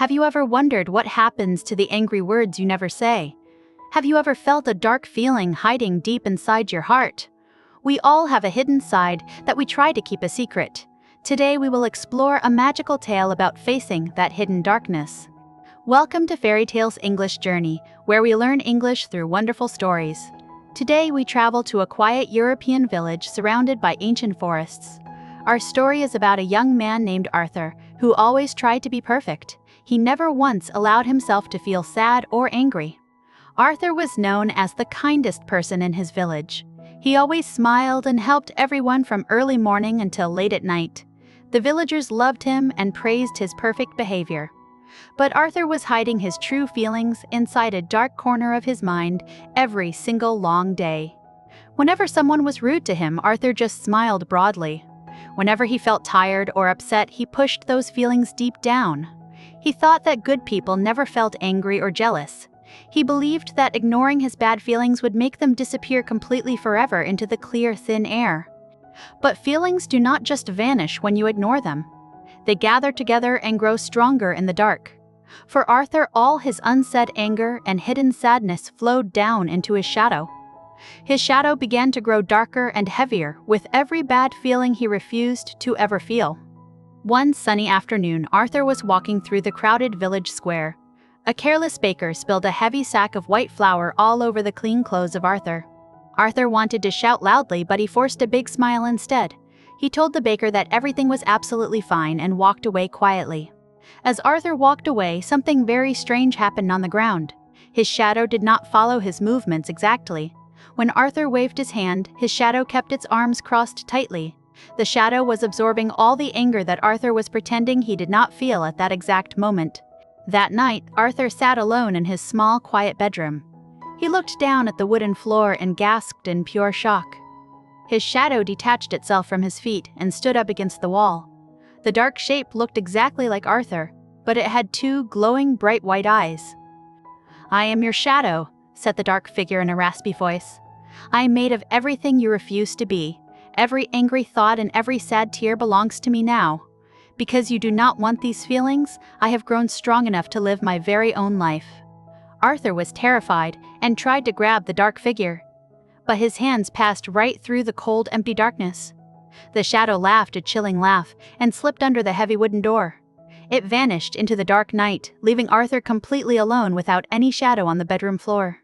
Have you ever wondered what happens to the angry words you never say? Have you ever felt a dark feeling hiding deep inside your heart? We all have a hidden side that we try to keep a secret. Today we will explore a magical tale about facing that hidden darkness. Welcome to Fairy Tales English Journey, where we learn English through wonderful stories. Today we travel to a quiet European village surrounded by ancient forests. Our story is about a young man named Arthur, who always tried to be perfect. He never once allowed himself to feel sad or angry. Arthur was known as the kindest person in his village. He always smiled and helped everyone from early morning until late at night. The villagers loved him and praised his perfect behavior. But Arthur was hiding his true feelings inside a dark corner of his mind every single long day. Whenever someone was rude to him, Arthur just smiled broadly. Whenever he felt tired or upset, he pushed those feelings deep down. He thought that good people never felt angry or jealous. He believed that ignoring his bad feelings would make them disappear completely forever into the clear, thin air. But feelings do not just vanish when you ignore them. They gather together and grow stronger in the dark. For Arthur, all his unsaid anger and hidden sadness flowed down into his shadow. His shadow began to grow darker and heavier with every bad feeling he refused to ever feel. One sunny afternoon, Arthur was walking through the crowded village square. A careless baker spilled a heavy sack of white flour all over the clean clothes of Arthur. Arthur wanted to shout loudly, but he forced a big smile instead. He told the baker that everything was absolutely fine and walked away quietly. As Arthur walked away, something very strange happened on the ground. His shadow did not follow his movements exactly. When Arthur waved his hand, his shadow kept its arms crossed tightly. The shadow was absorbing all the anger that Arthur was pretending he did not feel at that exact moment. That night, Arthur sat alone in his small, quiet bedroom. He looked down at the wooden floor and gasped in pure shock. His shadow detached itself from his feet and stood up against the wall. The dark shape looked exactly like Arthur, but it had two glowing, bright white eyes. "I am your shadow," said the dark figure in a raspy voice. "I am made of everything you refuse to be. Every angry thought and every sad tear belongs to me now. Because you do not want these feelings, I have grown strong enough to live my very own life." Arthur was terrified and tried to grab the dark figure. But his hands passed right through the cold, empty darkness. The shadow laughed a chilling laugh and slipped under the heavy wooden door. It vanished into the dark night, leaving Arthur completely alone without any shadow on the bedroom floor.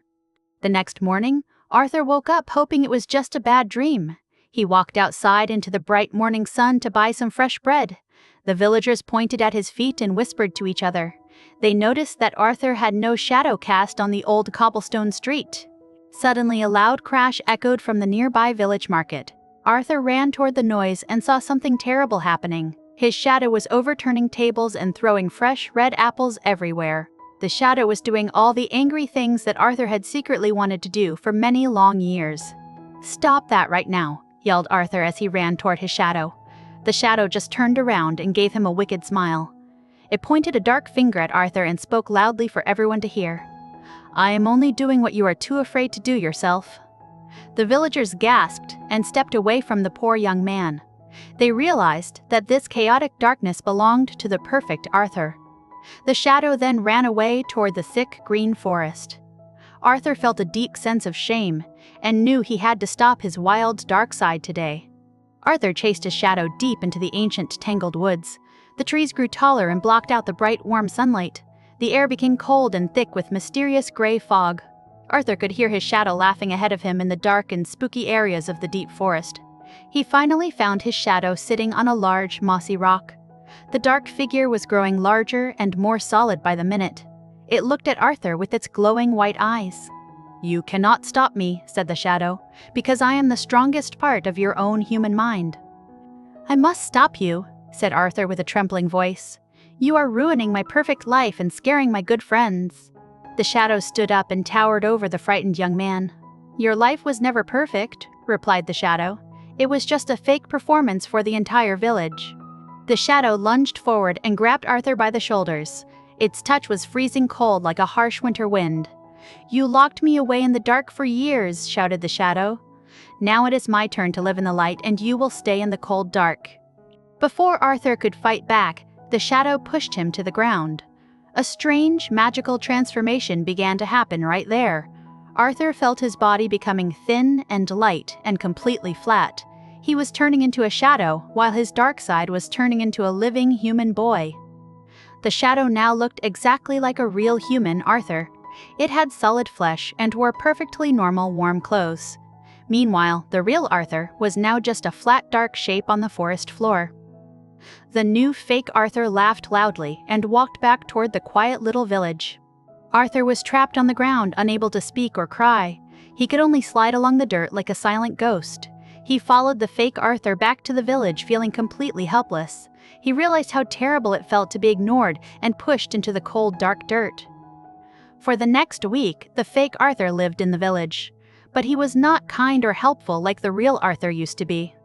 The next morning, Arthur woke up hoping it was just a bad dream. He walked outside into the bright morning sun to buy some fresh bread. The villagers pointed at his feet and whispered to each other. They noticed that Arthur had no shadow cast on the old cobblestone street. Suddenly, a loud crash echoed from the nearby village market. Arthur ran toward the noise and saw something terrible happening. His shadow was overturning tables and throwing fresh, red apples everywhere. The shadow was doing all the angry things that Arthur had secretly wanted to do for many long years. "Stop that right now," yelled Arthur as he ran toward his shadow. The shadow just turned around and gave him a wicked smile. It pointed a dark finger at Arthur and spoke loudly for everyone to hear. "I am only doing what you are too afraid to do yourself." The villagers gasped and stepped away from the poor young man. They realized that this chaotic darkness belonged to the perfect Arthur. The shadow then ran away toward the thick green forest. Arthur felt a deep sense of shame and knew he had to stop his wild, dark side today. Arthur chased his shadow deep into the ancient, tangled woods. The trees grew taller and blocked out the bright, warm sunlight. The air became cold and thick with mysterious gray fog. Arthur could hear his shadow laughing ahead of him in the dark and spooky areas of the deep forest. He finally found his shadow sitting on a large, mossy rock. The dark figure was growing larger and more solid by the minute. It looked at Arthur with its glowing white eyes. "You cannot stop me," said the shadow, "because I am the strongest part of your own human mind." "I must stop you," said Arthur with a trembling voice. "You are ruining my perfect life and scaring my good friends." The shadow stood up and towered over the frightened young man. "Your life was never perfect," replied the shadow. "It was just a fake performance for the entire village." The shadow lunged forward and grabbed Arthur by the shoulders. Its touch was freezing cold like a harsh winter wind. "You locked me away in the dark for years," shouted the shadow. "Now it is my turn to live in the light, and you will stay in the cold dark." Before Arthur could fight back, the shadow pushed him to the ground. A strange, magical transformation began to happen right there. Arthur felt his body becoming thin and light and completely flat. He was turning into a shadow, while his dark side was turning into a living human boy. The shadow now looked exactly like a real human Arthur. It had solid flesh and wore perfectly normal warm clothes. Meanwhile, the real Arthur was now just a flat dark shape on the forest floor. The new fake Arthur laughed loudly and walked back toward the quiet little village. Arthur was trapped on the ground, unable to speak or cry. He could only slide along the dirt like a silent ghost. He followed the fake Arthur back to the village, feeling completely helpless. He realized how terrible it felt to be ignored and pushed into the cold, dark dirt. For the next week, the fake Arthur lived in the village. But he was not kind or helpful like the real Arthur used to be.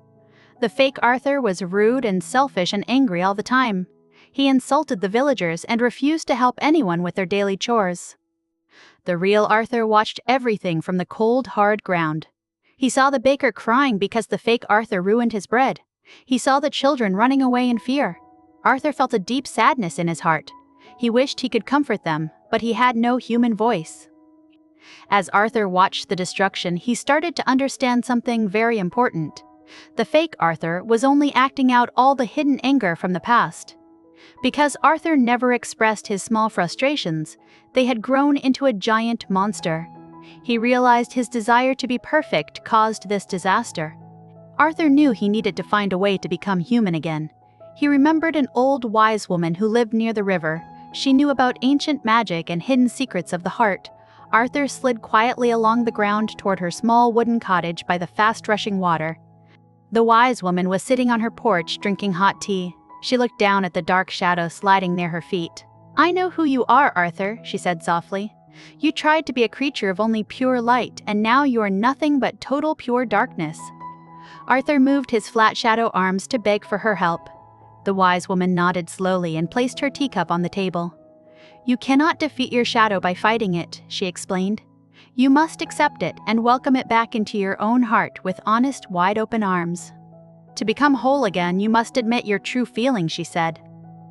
The fake Arthur was rude and selfish and angry all the time. He insulted the villagers and refused to help anyone with their daily chores. The real Arthur watched everything from the cold, hard ground. He saw the baker crying because the fake Arthur ruined his bread. He saw the children running away in fear. Arthur felt a deep sadness in his heart. He wished he could comfort them, but he had no human voice. As Arthur watched the destruction, he started to understand something very important. The fake Arthur was only acting out all the hidden anger from the past. Because Arthur never expressed his small frustrations, they had grown into a giant monster. He realized his desire to be perfect caused this disaster. Arthur knew he needed to find a way to become human again. He remembered an old wise woman who lived near the river. She knew about ancient magic and hidden secrets of the heart. Arthur slid quietly along the ground toward her small wooden cottage by the fast-rushing water. The wise woman was sitting on her porch drinking hot tea. She looked down at the dark shadow sliding near her feet. "I know who you are, Arthur," she said softly. "You tried to be a creature of only pure light, and now you are nothing but total pure darkness." Arthur moved his flat shadow arms to beg for her help. The wise woman nodded slowly and placed her teacup on the table. "You cannot defeat your shadow by fighting it," she explained. "You must accept it and welcome it back into your own heart with honest, wide-open arms. To become whole again, you must admit your true feelings," she said.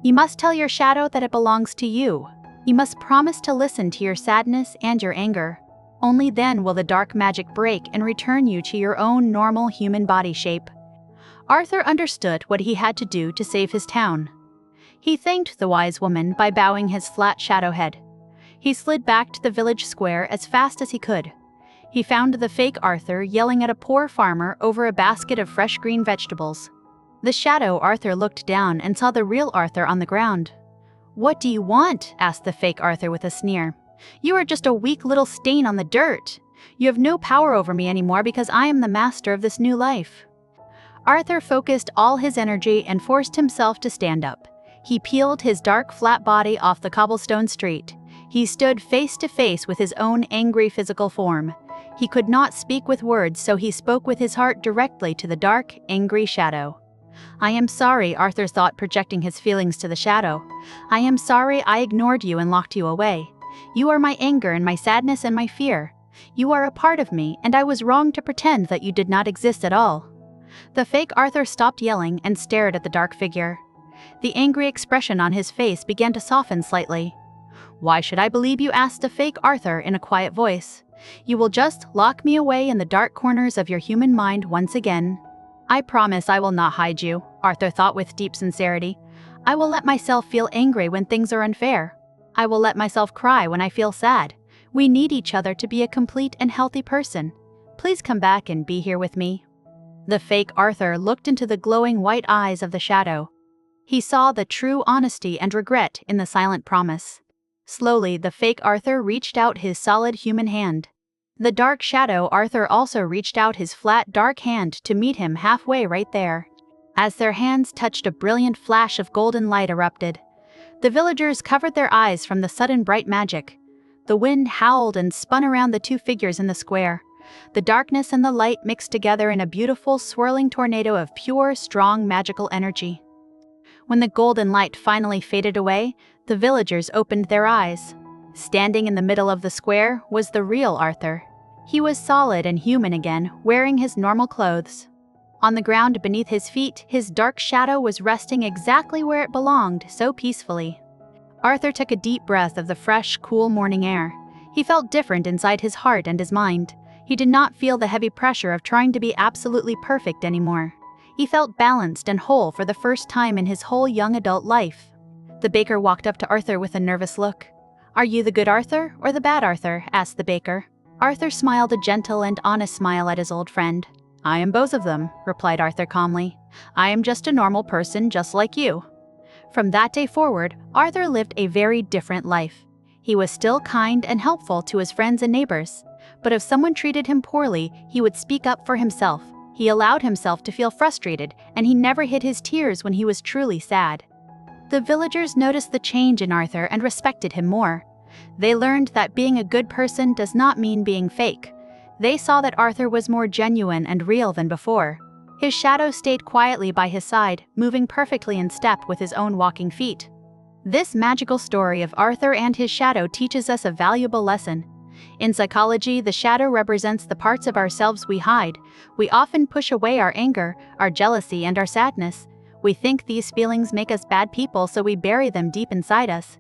"You must tell your shadow that it belongs to you. You must promise to listen to your sadness and your anger. Only then will the dark magic break and return you to your own normal human body shape." Arthur understood what he had to do to save his town. He thanked the wise woman by bowing his flat shadow head. He slid back to the village square as fast as he could. He found the fake Arthur yelling at a poor farmer over a basket of fresh green vegetables. The shadow Arthur looked down and saw the real Arthur on the ground. "What do you want?" asked the fake Arthur with a sneer. "You are just a weak little stain on the dirt. You have no power over me anymore because I am the master of this new life." Arthur focused all his energy and forced himself to stand up. He peeled his dark, flat body off the cobblestone street. He stood face to face with his own angry physical form. He could not speak with words, so he spoke with his heart directly to the dark, angry shadow. "I am sorry," Arthur thought, projecting his feelings to the shadow. "I am sorry I ignored you and locked you away. You are my anger and my sadness and my fear. You are a part of me, and I was wrong to pretend that you did not exist at all." The fake Arthur stopped yelling and stared at the dark figure. The angry expression on his face began to soften slightly. "Why should I believe you?" asked the fake Arthur in a quiet voice. "You will just lock me away in the dark corners of your human mind once again." "I promise I will not hide you," Arthur thought with deep sincerity. "I will let myself feel angry when things are unfair. I will let myself cry when I feel sad. We need each other to be a complete and healthy person. Please come back and be here with me." The fake Arthur looked into the glowing white eyes of the shadow. He saw the true honesty and regret in the silent promise. Slowly, the fake Arthur reached out his solid human hand. The dark shadow Arthur also reached out his flat, dark hand to meet him halfway right there. As their hands touched, a brilliant flash of golden light erupted. The villagers covered their eyes from the sudden bright magic. The wind howled and spun around the two figures in the square. The darkness and the light mixed together in a beautiful, swirling tornado of pure, strong, magical energy. When the golden light finally faded away, the villagers opened their eyes. Standing in the middle of the square was the real Arthur. He was solid and human again, wearing his normal clothes. On the ground beneath his feet, his dark shadow was resting exactly where it belonged, so peacefully. Arthur took a deep breath of the fresh, cool morning air. He felt different inside his heart and his mind. He did not feel the heavy pressure of trying to be absolutely perfect anymore. He felt balanced and whole for the first time in his whole young adult life. The baker walked up to Arthur with a nervous look. "Are you the good Arthur or the bad Arthur?" asked the baker. Arthur smiled a gentle and honest smile at his old friend. "I am both of them," replied Arthur calmly. "I am just a normal person just like you." From that day forward, Arthur lived a very different life. He was still kind and helpful to his friends and neighbors, but if someone treated him poorly, he would speak up for himself. He allowed himself to feel frustrated, and he never hid his tears when he was truly sad. The villagers noticed the change in Arthur and respected him more. They learned that being a good person does not mean being fake. They saw that Arthur was more genuine and real than before. His shadow stayed quietly by his side, moving perfectly in step with his own walking feet. This magical story of Arthur and his shadow teaches us a valuable lesson. In psychology, the shadow represents the parts of ourselves we hide. We often push away our anger, our jealousy, and our sadness. We think these feelings make us bad people, so we bury them deep inside us.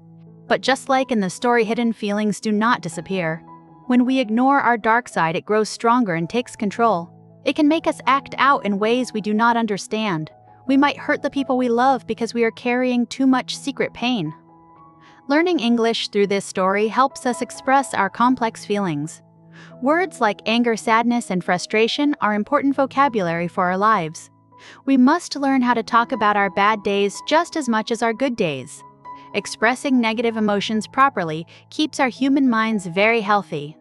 But just like in the story, hidden feelings do not disappear. When we ignore our dark side, it grows stronger and takes control. It can make us act out in ways we do not understand. We might hurt the people we love because we are carrying too much secret pain. Learning English through this story helps us express our complex feelings. Words like anger, sadness, and frustration are important vocabulary for our lives. We must learn how to talk about our bad days just as much as our good days. Expressing negative emotions properly keeps our human minds very healthy.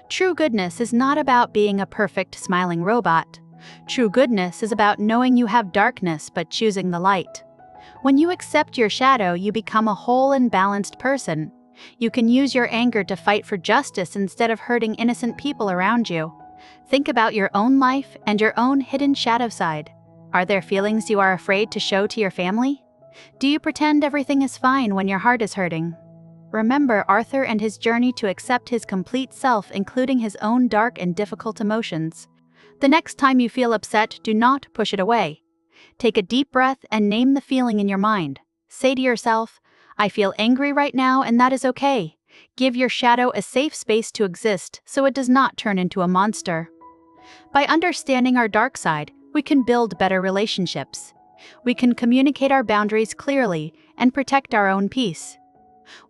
True goodness is not about being a perfect, smiling robot. True goodness is about knowing you have darkness but choosing the light. When you accept your shadow, you become a whole and balanced person. You can use your anger to fight for justice instead of hurting innocent people around you. Think about your own life and your own hidden shadow side. Are there feelings you are afraid to show to your family? Do you pretend everything is fine when your heart is hurting? Remember Arthur and his journey to accept his complete self, including his own dark and difficult emotions. The next time you feel upset, do not push it away. Take a deep breath and name the feeling in your mind. Say to yourself, "I feel angry right now, and that is okay." Give your shadow a safe space to exist so it does not turn into a monster. By understanding our dark side, we can build better relationships. We can communicate our boundaries clearly and protect our own peace.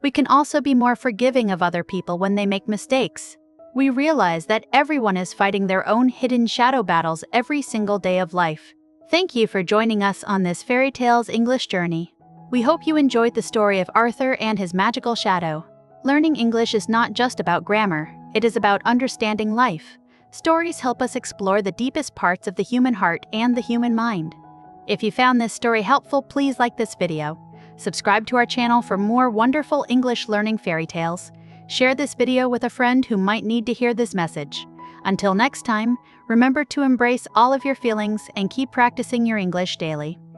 We can also be more forgiving of other people when they make mistakes. We realize that everyone is fighting their own hidden shadow battles every single day of life. Thank you for joining us on this Fairy Tales English journey. We hope you enjoyed the story of Arthur and his magical shadow. Learning English is not just about grammar, it is about understanding life. Stories help us explore the deepest parts of the human heart and the human mind. If you found this story helpful, please like this video. Subscribe to our channel for more wonderful English learning fairy tales. Share this video with a friend who might need to hear this message. Until next time, remember to embrace all of your feelings and keep practicing your English daily.